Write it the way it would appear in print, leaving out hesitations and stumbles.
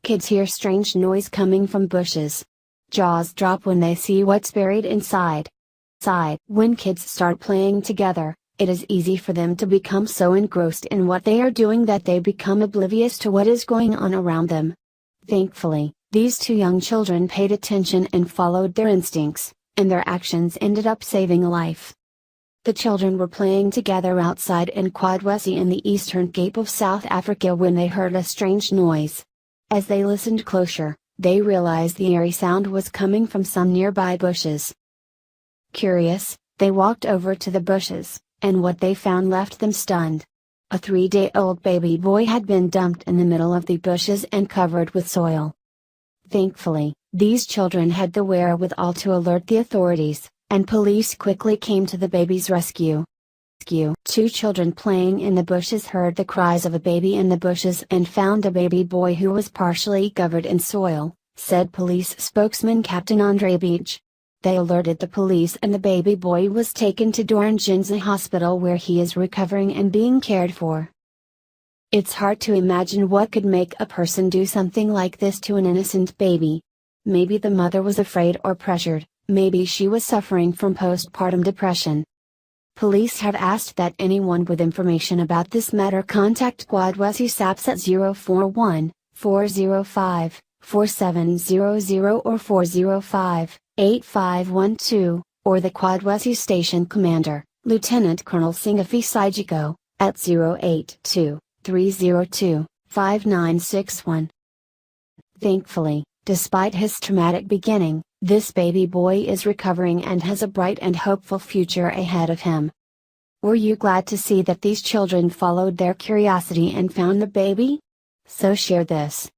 Kids hear strange noise coming from bushes. Jaws drop when they see what's buried inside. When kids start playing together, it is easy for them to become so engrossed in what they are doing that they become oblivious to what is going on around them. Thankfully, these two young children paid attention and followed their instincts, and their actions ended up saving a life. The children were playing together outside in Kwadwesi in the Eastern Cape of South Africa when they heard a strange noise. As they listened closer, they realized the eerie sound was coming from some nearby bushes. Curious, they walked over to the bushes, and what they found left them stunned. A 3-day-old baby boy had been dumped in the middle of the bushes and covered with soil. Thankfully, these children had the wherewithal to alert the authorities, and police quickly came to the baby's rescue. Two children playing in the bushes heard the cries of a baby in the bushes and found a baby boy who was partially covered in soil, said police spokesman Captain Andre Beach. They alerted the police and the baby boy was taken to Doranjinza Hospital where he is recovering and being cared for. It's hard to imagine what could make a person do something like this to an innocent baby. Maybe the mother was afraid or pressured, maybe she was suffering from postpartum depression. Police have asked that anyone with information about this matter contact Kwadwesi SAPS at 041 405 4700 or 405 8512, or the Kwadwesi Station Commander, Lieutenant Colonel Singafi Sijiko, at 082 302 5961. Thankfully, despite his traumatic beginning, this baby boy is recovering and has a bright and hopeful future ahead of him. Were you glad to see that these children followed their curiosity and found the baby? So share this.